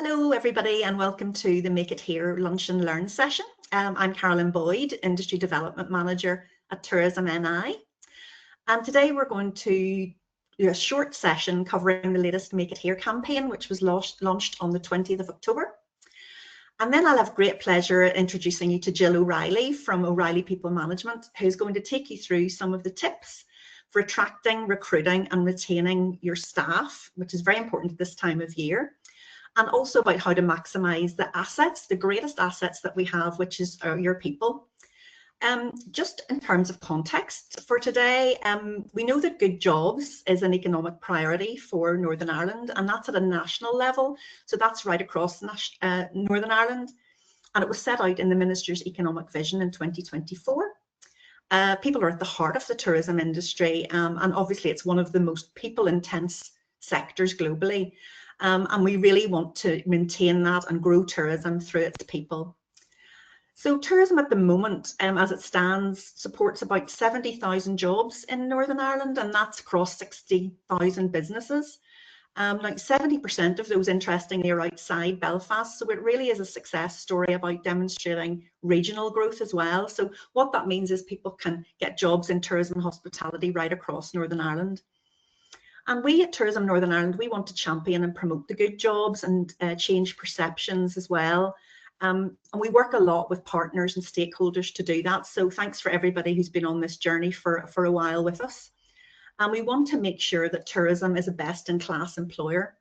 Hello everybody and welcome to the Make It Here Lunch and Learn session. I'm Carolyn Boyd, Industry Development Manager at Tourism NI. And today we're going to do a short session covering the latest Make It Here campaign, which was launched on the 20th of October. And then I'll have great pleasure introducing you to Jill O'Reilly from O'Reilly People Management, who's going to take you through some of the tips for attracting, recruiting and retaining your staff, which is very important at this time of year. And also about how to maximise the assets, the greatest assets that we have, which is your people. Just in terms of context for today, we know that good jobs is an economic priority for Northern Ireland, and that's at a national level. So that's right across Northern Ireland. And it was set out in the Minister's Economic Vision in 2024. People are at the heart of the tourism industry, and obviously it's one of the most people-intense sectors globally. And we really want to maintain that and grow tourism through its people. So tourism at the moment, as it stands, supports about 70,000 jobs in Northern Ireland, and that's across 60,000 businesses. Like 70% of those, interestingly, are outside Belfast. So it really is a success story about demonstrating regional growth as well. So what that means is people can get jobs in tourism and hospitality right across Northern Ireland. And we at Tourism Northern Ireland, we want to champion and promote the good jobs and change perceptions as well. And we work a lot with partners and stakeholders to do that. So thanks for everybody who's been on this journey for a while with us. And we want to make sure that tourism is a best-in-class employer.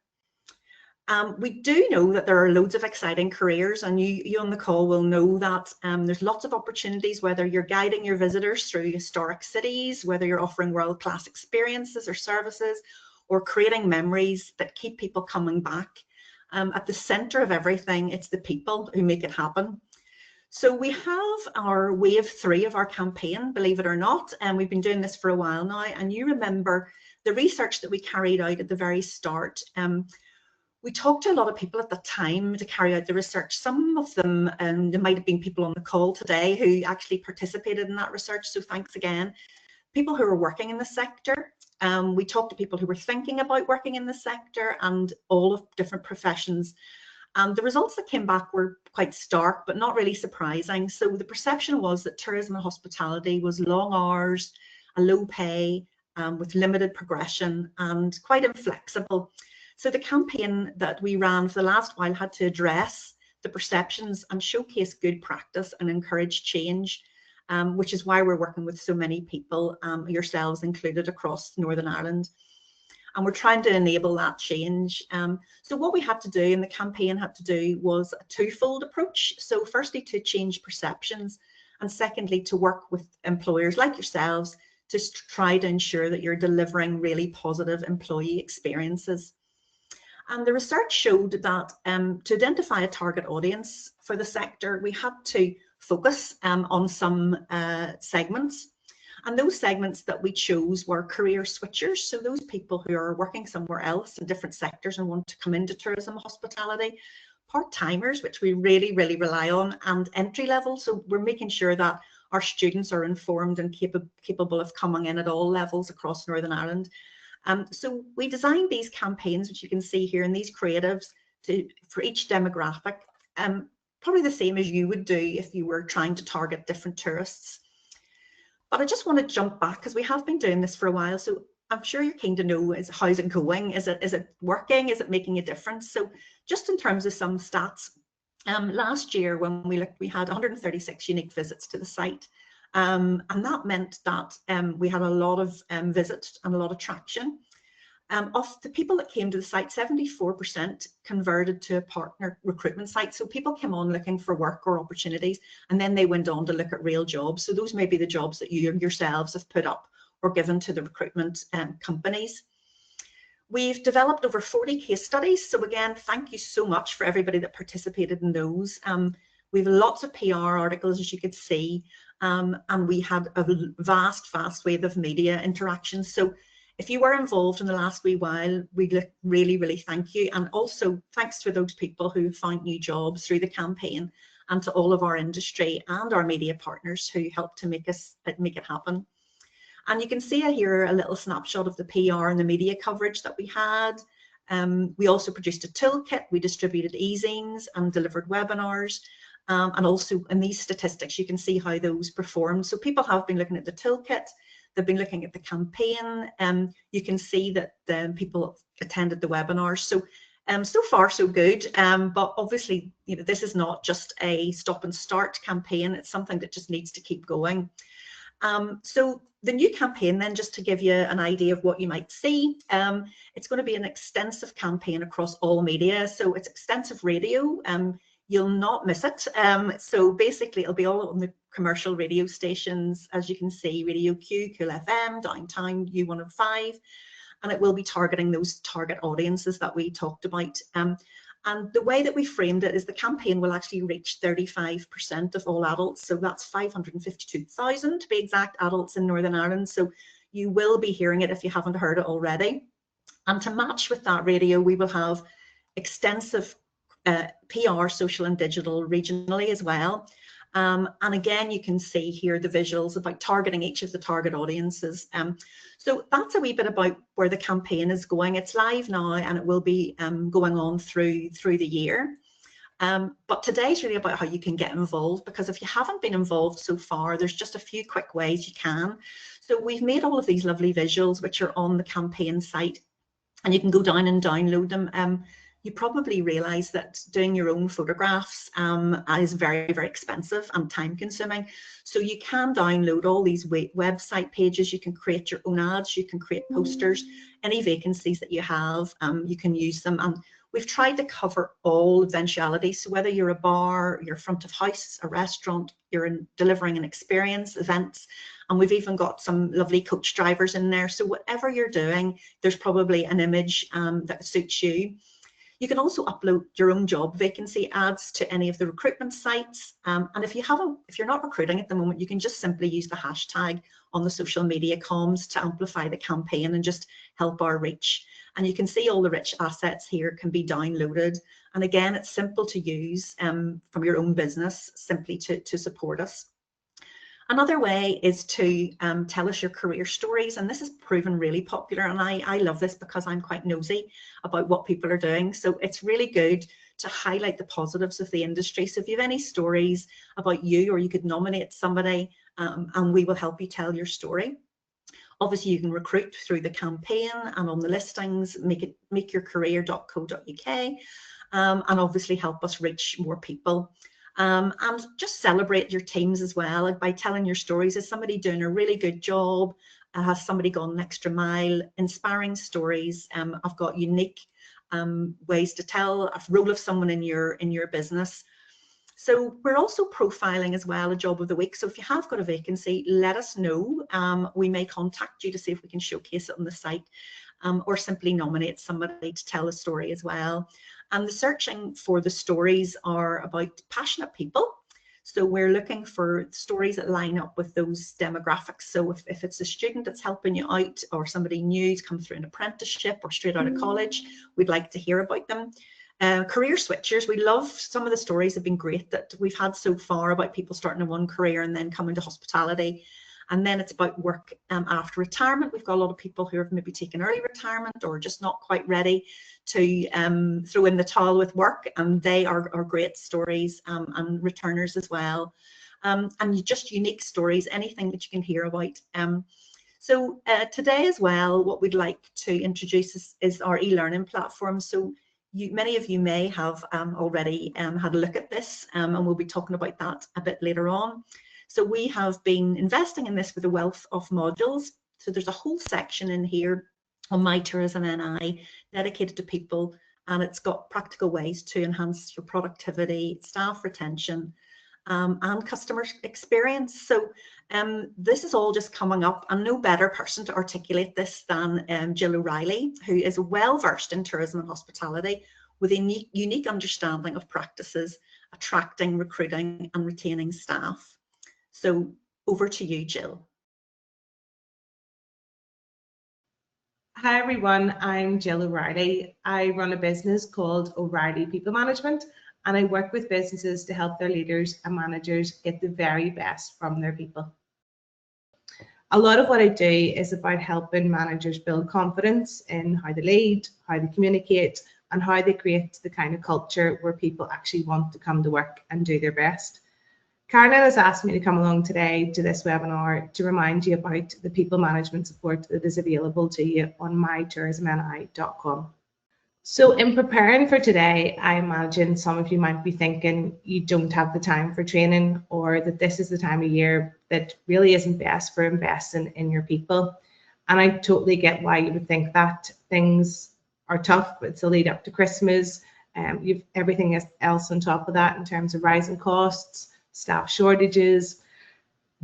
We do know that there are loads of exciting careers, and you on the call will know that there's lots of opportunities, whether you're guiding your visitors through historic cities, whether you're offering world-class experiences or services, or creating memories that keep people coming back. At the centre of everything, it's the people who make it happen. So we have our wave 3 of our campaign, believe it or not, and we've been doing this for a while now. And you remember the research that we carried out at the very start. We talked to a lot of people at the time to carry out the research. Some of them, there might have been people on the call today who actually participated in that research, so thanks again. People who are working in the sector. We talked to people who were thinking about working in the sector and all of different professions. And the results that came back were quite stark, but not really surprising. So the perception was that tourism and hospitality was long hours, a low pay, with limited progression and quite inflexible. So the campaign that we ran for the last while had to address the perceptions and showcase good practice and encourage change, which is why we're working with so many people, yourselves included, across Northern Ireland. And we're trying to enable that change. So what we had to do, and the campaign had to do, was a twofold approach. So firstly, to change perceptions, and secondly, to work with employers like yourselves to try to ensure that you're delivering really positive employee experiences. And the research showed that to identify a target audience for the sector, we had to focus on some segments. And those segments that we chose were career switchers. So those people who are working somewhere else in different sectors and want to come into tourism and hospitality, part-timers, which we really, really rely on, and entry level. So we're making sure that our students are informed and capable of coming in at all levels across Northern Ireland. So we designed these campaigns, which you can see here, and these creatives for each demographic, probably the same as you would do if you were trying to target different tourists. But I just want to jump back because we have been doing this for a while. So I'm sure you're keen to know, how's it going? Is it working? Is it making a difference? So just in terms of some stats, last year when we looked, we had 136 unique visits to the site. And that meant that we had a lot of visits and a lot of traction. Of the people that came to the site, 74% converted to a partner recruitment site. So people came on looking for work or opportunities, and then they went on to look at real jobs. So those may be the jobs that you yourselves have put up or given to the recruitment companies. We've developed over 40 case studies. So again, thank you so much for everybody that participated in those. We have lots of PR articles, as you could see, and we had a vast wave of media interactions. So if you were involved in the last wee while, we really, really thank you. And also thanks to those people who found new jobs through the campaign, and to all of our industry and our media partners who helped to make it happen. And you can see here a little snapshot of the PR and the media coverage that we had. We also produced a toolkit. We distributed e-zines and delivered webinars. And also in these statistics, you can see how those performed. So people have been looking at the toolkit. They've been looking at the campaign. You can see that people attended the webinars. So so far so good, but obviously, you know, this is not just a stop and start campaign. It's something that just needs to keep going. So the new campaign, then, just to give you an idea of what you might see, it's going to be an extensive campaign across all media. So it's extensive radio. You'll not miss it. So basically, it'll be all on the commercial radio stations, as you can see: Radio Q, Cool FM, Downtown, U105. And it will be targeting those target audiences that we talked about. And the way that we framed it is the campaign will actually reach 35% of all adults. So that's 552,000 to be exact adults in Northern Ireland. So you will be hearing it if you haven't heard it already. And to match with that radio, we will have extensive PR, social and digital regionally as well. And again, you can see here the visuals about targeting each of the target audiences. So that's a wee bit about where the campaign is going. It's live now and it will be going on through the year. But today's really about how you can get involved, because if you haven't been involved so far, there's just a few quick ways you can. So we've made all of these lovely visuals which are on the campaign site, and you can go down and download them. You probably realize that doing your own photographs is very, very expensive and time consuming. So you can download all these website pages. You can create your own ads. You can create posters. Any vacancies that you have, you can use them. And we've tried to cover all eventualities. So whether you're a bar, you're front of house, a restaurant, you're delivering an experience, events, and we've even got some lovely coach drivers in there. So whatever you're doing, there's probably an image that suits you. You can also upload your own job vacancy ads to any of the recruitment sites. And if you're not recruiting at the moment, you can just simply use the hashtag on the social media comms to amplify the campaign and just help our reach. And you can see all the rich assets here can be downloaded. And again, it's simple to use from your own business, simply to support us. Another way is to tell us your career stories, and this has proven really popular, and I love this because I'm quite nosy about what people are doing. So it's really good to highlight the positives of the industry. So if you have any stories about you, or you could nominate somebody, and we will help you tell your story. Obviously, you can recruit through the campaign and on the listings, makeyourcareer.co.uk, and obviously help us reach more people. And just celebrate your teams as well by telling your stories. Is somebody doing a really good job? Has somebody gone an extra mile? Inspiring stories. I've got unique ways to tell a role of someone in your business. So we're also profiling as well a job of the week. So if you have got a vacancy, let us know. We may contact you to see if we can showcase it on the site, or simply nominate somebody to tell a story as well. And the searching for the stories are about passionate people. So we're looking for stories that line up with those demographics. So if it's a student that's helping you out, or somebody new to come through an apprenticeship or straight out of college, we'd like to hear about them. Career switchers, we love some of the stories have been great that we've had so far about people starting in one career and then coming to hospitality. And then it's about work after retirement. We've got a lot of people who have maybe taken early retirement or just not quite ready to throw in the towel with work, and they are great stories, and returners as well. And just unique stories, anything that you can hear about. So today as well, what we'd like to introduce is our e-learning platform. So many of you may have already had a look at this, and we'll be talking about that a bit later on. So we have been investing in this with a wealth of modules. So there's a whole section in here on My Tourism NI dedicated to people, and it's got practical ways to enhance your productivity, staff retention, and customer experience. So this is all just coming up, and no better person to articulate this than Jill O'Reilly, who is well versed in tourism and hospitality with a unique understanding of practices, attracting, recruiting and retaining staff. So over to you, Jill. Hi everyone, I'm Jill O'Reilly. I run a business called O'Reilly People Management, and I work with businesses to help their leaders and managers get the very best from their people. A lot of what I do is about helping managers build confidence in how they lead, how they communicate, and how they create the kind of culture where people actually want to come to work and do their best. Carolyn has asked me to come along today to this webinar to remind you about the people management support that is available to you on mytourismni.com. So in preparing for today, I imagine some of you might be thinking you don't have the time for training, or that this is the time of year that really isn't best for investing in your people. And I totally get why you would think that. Things are tough. It's a lead up to Christmas. You've everything else on top of that in terms of rising costs, staff shortages,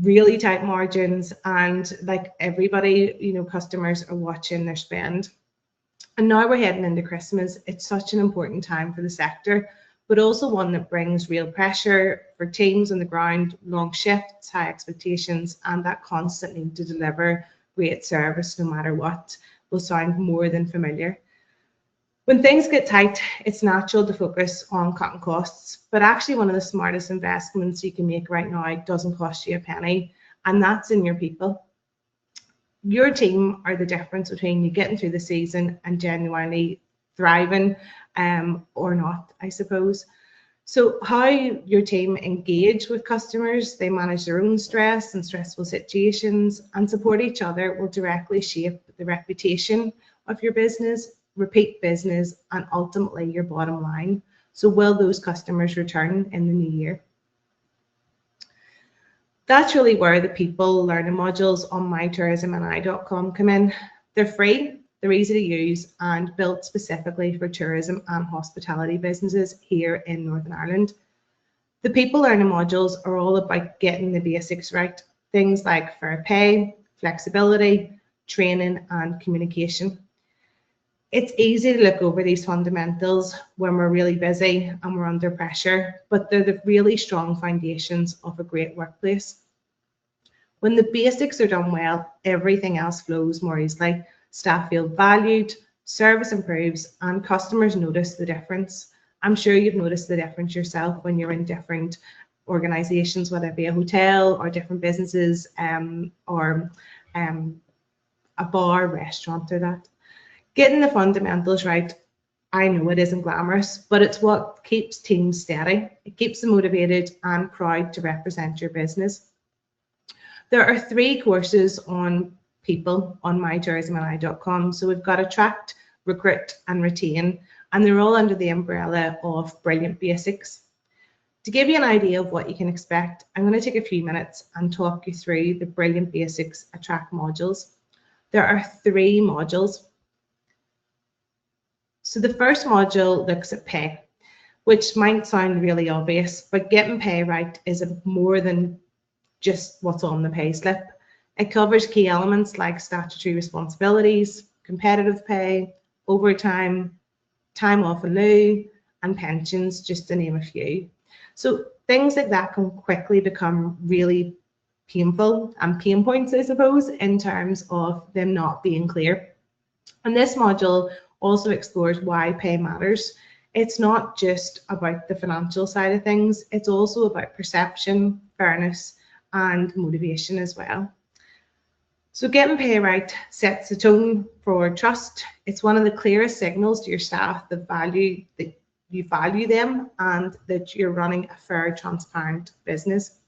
really tight margins, and like everybody, customers are watching their spend. And now we're heading into Christmas. It's such an important time for the sector, but also one that brings real pressure for teams on the ground, long shifts, high expectations, and that constant need to deliver great service no matter what will sound more than familiar. When things get tight, it's natural to focus on cutting costs, but actually one of the smartest investments you can make right now doesn't cost you a penny, and that's in your people. Your team are the difference between you getting through the season and genuinely thriving or not, I suppose. So how your team engage with customers, they manage their own stress and stressful situations, and support each other will directly shape the reputation of your business, repeat business, and ultimately your bottom line. So will those customers return in the new year? That's really where the people learning modules on mytourismni.com come in. They're free, they're easy to use, and built specifically for tourism and hospitality businesses here in Northern Ireland. The people learning modules are all about getting the basics right. Things like fair pay, flexibility, training, and communication. It's easy to look over these fundamentals when we're really busy and we're under pressure, but they're the really strong foundations of a great workplace. When the basics are done well, everything else flows more easily. Staff feel valued, service improves, and customers notice the difference. I'm sure you've noticed the difference yourself when you're in different organizations, whether it be a hotel or different businesses or a bar, restaurant, or that. Getting the fundamentals right, I know it isn't glamorous, but it's what keeps teams steady. It keeps them motivated and proud to represent your business. There are 3 courses on people on mytourismni.com. So we've got Attract, Recruit, and Retain, and they're all under the umbrella of Brilliant Basics. To give you an idea of what you can expect, I'm going to take a few minutes and talk you through the Brilliant Basics Attract modules. There are 3 modules. So the first module looks at pay, which might sound really obvious, but getting pay right is more than just what's on the pay slip. It covers key elements like statutory responsibilities, competitive pay, overtime, time off in lieu, and pensions, just to name a few. So things like that can quickly become really painful and pain points, I suppose, in terms of them not being clear. And this module also explores why pay matters. It's not just about the financial side of things, it's also about perception, fairness, and motivation as well. So getting pay right sets the tone for trust. It's one of the clearest signals to your staff that you value them and that you're running a fair, transparent business.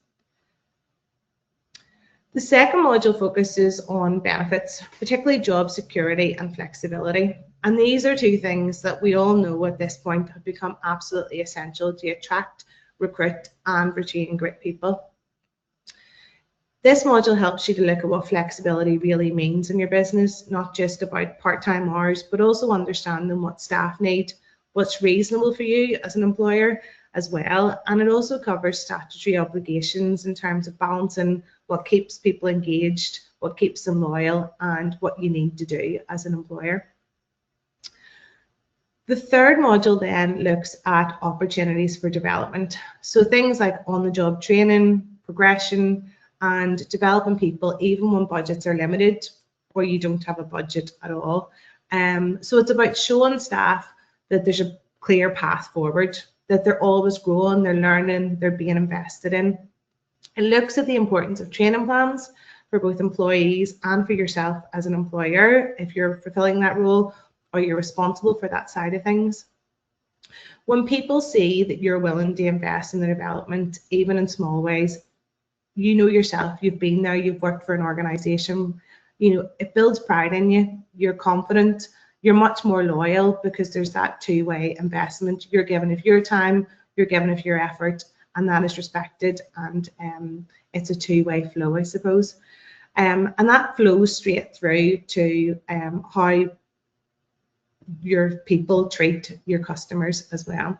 The second module focuses on benefits, particularly job security and flexibility. And these are 2 things that we all know at this point have become absolutely essential to attract, recruit, and retain great people. This module helps you to look at what flexibility really means in your business, not just about part-time hours, but also understanding what staff need, what's reasonable for you as an employer as well. And it also covers statutory obligations in terms of balancing what keeps people engaged, what keeps them loyal, and what you need to do as an employer. The third module then looks at opportunities for development. So things like on-the-job training, progression, and developing people even when budgets are limited or you don't have a budget at all. So it's about showing staff that there's a clear path forward, that they're always growing, they're learning, they're being invested in. It looks at the importance of training plans, for both employees and for yourself as an employer if you're fulfilling that role or you're responsible for that side of things. When people see that you're willing to invest in the development, even in small ways, you know yourself, you've been there, you've worked for an organization, it builds pride in you, you're confident, you're much more loyal because there's that two-way investment. You're giving of your time, you're giving of your effort, and that is respected, and it's a two-way flow, I suppose. And that flows straight through to how your people treat your customers as well.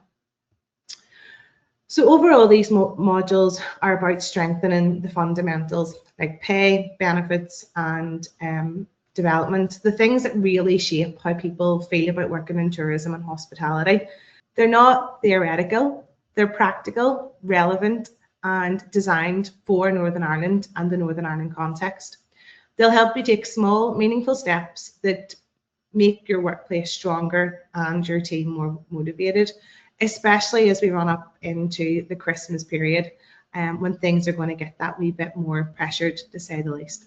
So overall, these modules are about strengthening the fundamentals like pay, benefits, and development, the things that really shape how people feel about working in tourism and hospitality. They're not theoretical, they're practical, relevant, and designed for Northern Ireland and the Northern Ireland context. They'll help you take small, meaningful steps that make your workplace stronger and your team more motivated, especially as we run up into the Christmas period, when things are going to get that wee bit more pressured, to say the least.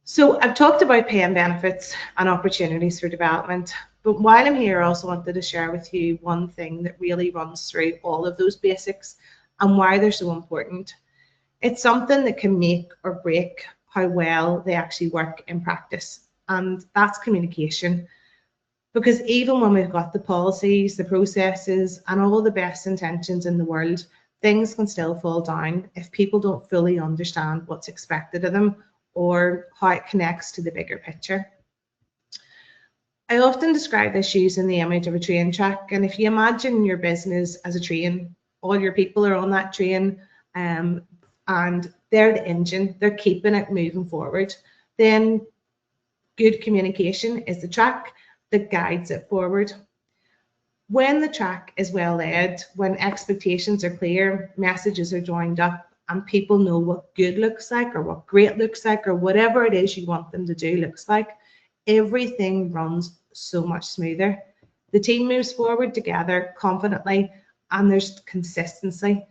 So I've talked about pay and benefits and opportunities for development, but while I'm here, I also wanted to share with you one thing that really runs through all of those basics and why they're so important. It's something that can make or break how well they actually work in practice, and that's communication. Because even when we've got the policies, the processes, and all the best intentions in the world, things can still fall down if people don't fully understand what's expected of them or how it connects to the bigger picture. I often describe this using the image of a train track, and if you imagine your business as a train, all your people are on that train, and they're the engine, they're keeping it moving forward, then good communication is the track that guides it forward. When the track is well led, when expectations are clear, messages are joined up, and people know what good looks like or what great looks like or whatever it is you want them to do looks like, everything runs so much smoother. The team moves forward together confidently and there's consistency.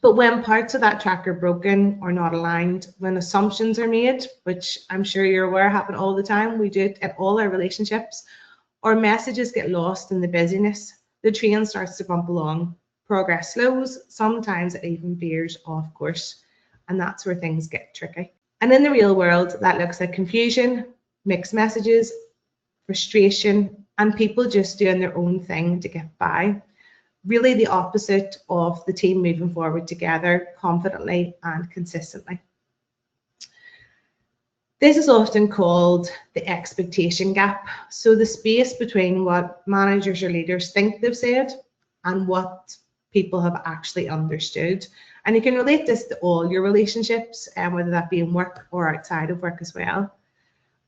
But when parts of that track are broken or not aligned, when assumptions are made, which I'm sure you're aware happen all the time, we do it in all our relationships, or messages get lost in the busyness, the train starts to bump along, progress slows, sometimes it even veers off course, and that's where things get tricky. And in the real world, that looks like confusion, mixed messages, frustration, and people just doing their own thing to get by. Really the opposite of the team moving forward together confidently and consistently. This is often called the expectation gap. So the space between what managers or leaders think they've said and what people have actually understood. And you can relate this to all your relationships, whether that be in work or outside of work as well.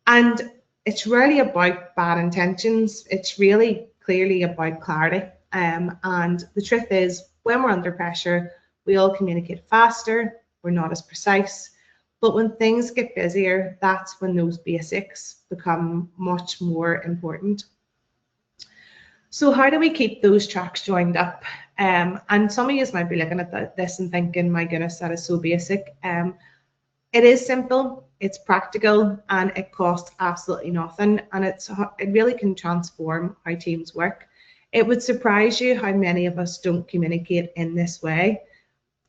And it's rarely about bad intentions. It's really clearly about clarity. And the truth is, when we're under pressure, we all communicate faster, we're not as precise. But when things get busier, that's when those basics become much more important. So how do we keep those tracks joined up? And some of you might be looking at this and thinking, my goodness, that is so basic. It is simple, it's practical, and it costs absolutely nothing. And it really can transform how teams work. It would surprise you how many of us don't communicate in this way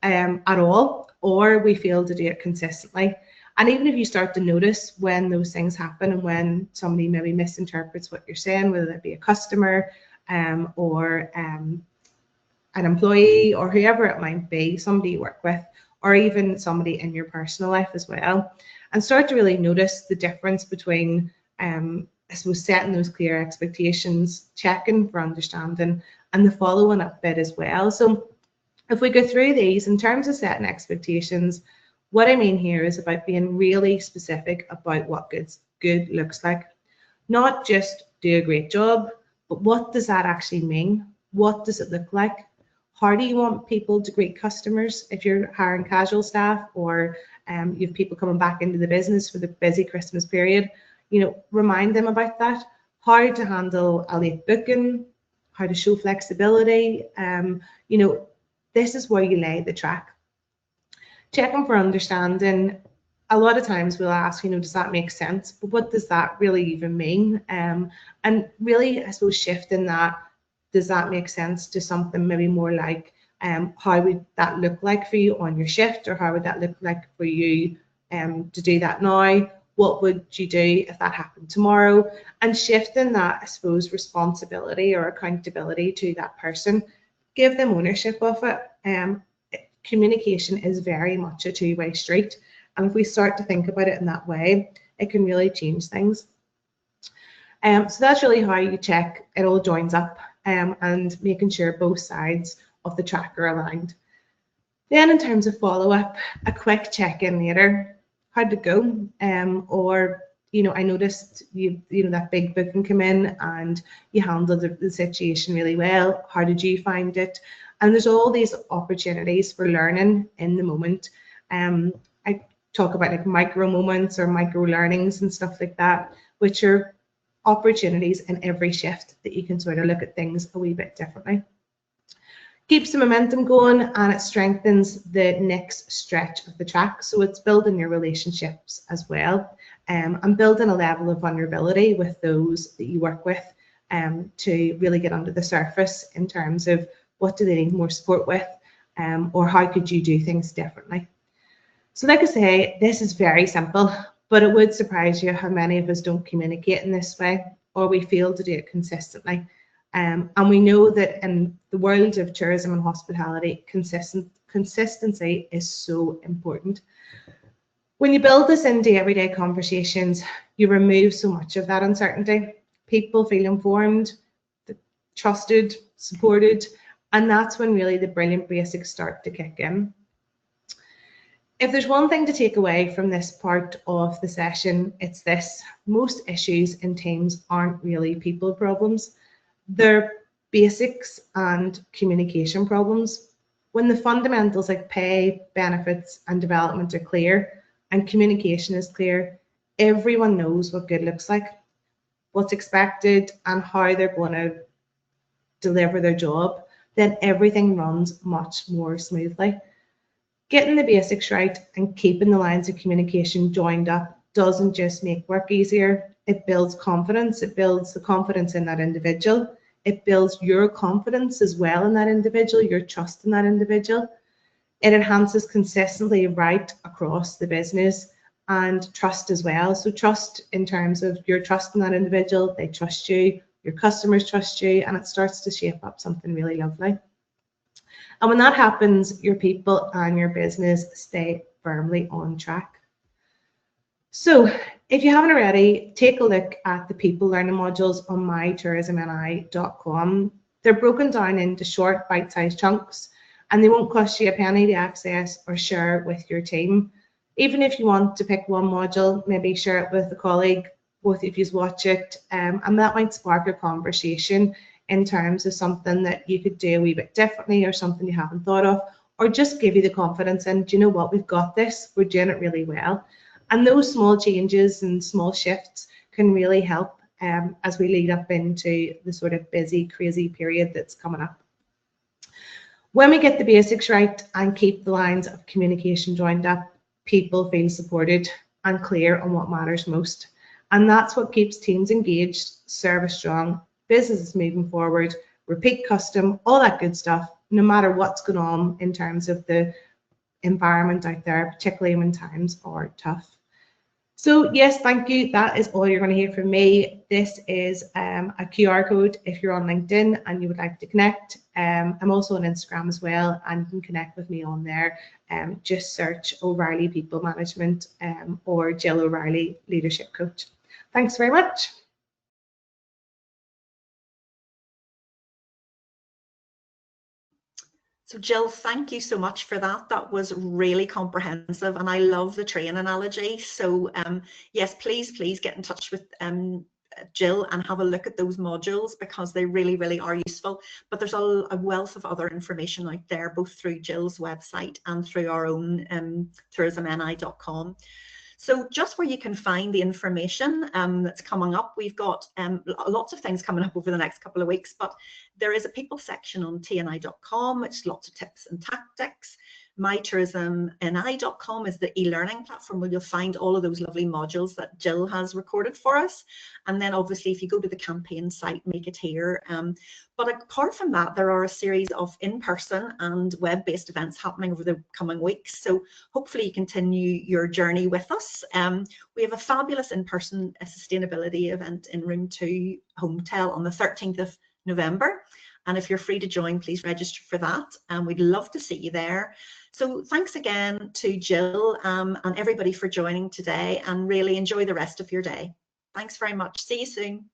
at all, or we fail to do it consistently. And even if you start to notice when those things happen and when somebody maybe misinterprets what you're saying, whether it be a customer or an employee or whoever it might be, somebody you work with, or even somebody in your personal life as well, and start to really notice the difference between I suppose setting those clear expectations, checking for understanding, and the following up bit as well. So if we go through these in terms of setting expectations, what I mean here is about being really specific about what good looks like. Not just do a great job, but what does that actually mean? What does it look like? How do you want people to greet customers if you're hiring casual staff or you have people coming back into the business for the busy Christmas period? Remind them about that, how to handle a late booking, how to show flexibility. This is where you lay the track. Checking for understanding. A lot of times we'll ask, does that make sense? But what does that really even mean? And really, I suppose, shifting that, does that make sense, to something maybe more like, how would that look like for you on your shift, or how would that look like for you to do that now? What would you do if that happened tomorrow? And shifting that, I suppose, responsibility or accountability to that person. Give them ownership of it. Communication is very much a two-way street. And if we start to think about it in that way, it can really change things. So that's really how you check it all joins up, and making sure both sides of the track are aligned. Then in terms of follow-up, a quick check-in later. How'd it go? Or, I noticed that big booking come in and you handled the situation really well. How did you find it? And there's all these opportunities for learning in the moment. I talk about like micro moments or micro learnings and stuff like that, which are opportunities in every shift that you can sort of look at things a wee bit differently. Keeps the momentum going, and it strengthens the next stretch of the track. So it's building your relationships as well, and building a level of vulnerability with those that you work with, to really get under the surface in terms of what do they need more support with, or how could you do things differently. So like I say, this is very simple, but it would surprise you how many of us don't communicate in this way, or we fail to do it consistently. And we know that in the world of tourism and hospitality, consistency is so important. When you build this into everyday conversations, you remove so much of that uncertainty. People feel informed, trusted, supported, and that's when really the brilliant basics start to kick in. If there's one thing to take away from this part of the session, it's this: most issues in teams aren't really people problems. They're basics and communication problems. When the fundamentals like pay, benefits, and development are clear, and communication is clear, everyone knows what good looks like, what's expected, and how they're going to deliver their job, then everything runs much more smoothly. Getting the basics right and keeping the lines of communication joined up doesn't just make work easier, it builds confidence. It builds the confidence in that individual. It builds your confidence as well in that individual, your trust in that individual. It enhances consistently right across the business, and trust as well. So trust in terms of your trust in that individual, they trust you, your customers trust you, and it starts to shape up something really lovely. And when that happens, your people and your business stay firmly on track. So if you haven't already, take a look at the people learning modules on mytourismni.com. They're broken down into short bite-sized chunks, and they won't cost you a penny to access or share with your team. Even if you want to pick one module, maybe share it with a colleague, both of you watch it, and that might spark a conversation in terms of something that you could do a wee bit differently, or something you haven't thought of, or just give you the confidence and, do you know what, we've got this, we're doing it really well. And those small changes and small shifts can really help as we lead up into the sort of busy, crazy period that's coming up. When we get the basics right and keep the lines of communication joined up, people feel supported and clear on what matters most. And that's what keeps teams engaged, service strong, businesses moving forward, repeat custom, all that good stuff, no matter what's going on in terms of the environment out there, particularly when times are tough. So yes, thank you. That is all you're going to hear from me. This is a QR code if you're on LinkedIn and you would like to connect. I'm also on Instagram as well, and you can connect with me on there. Just search O'Reilly People Management or Jill O'Reilly Leadership Coach. Thanks very much. So Jill, thank you so much for that. That was really comprehensive, and I love the train analogy. So yes, please get in touch with Jill and have a look at those modules, because they really are useful. But there's a wealth of other information out there, both through Jill's website and through our own tourismni.com. So just where you can find the information that's coming up, we've got lots of things coming up over the next couple of weeks, but there is a people section on tni.com, which is lots of tips and tactics. mytourismni.com is the e-learning platform where you'll find all of those lovely modules that Jill has recorded for us. And then obviously if you go to the campaign site, Make It Here. But apart from that, there are a series of in-person and web-based events happening over the coming weeks. So hopefully you continue your journey with us. We have a fabulous in-person sustainability event in Room 2 Hometel on the 13th of November. And if you're free to join, please register for that. And we'd love to see you there. So thanks again to Jill and everybody for joining today, and really enjoy the rest of your day. Thanks very much. See you soon.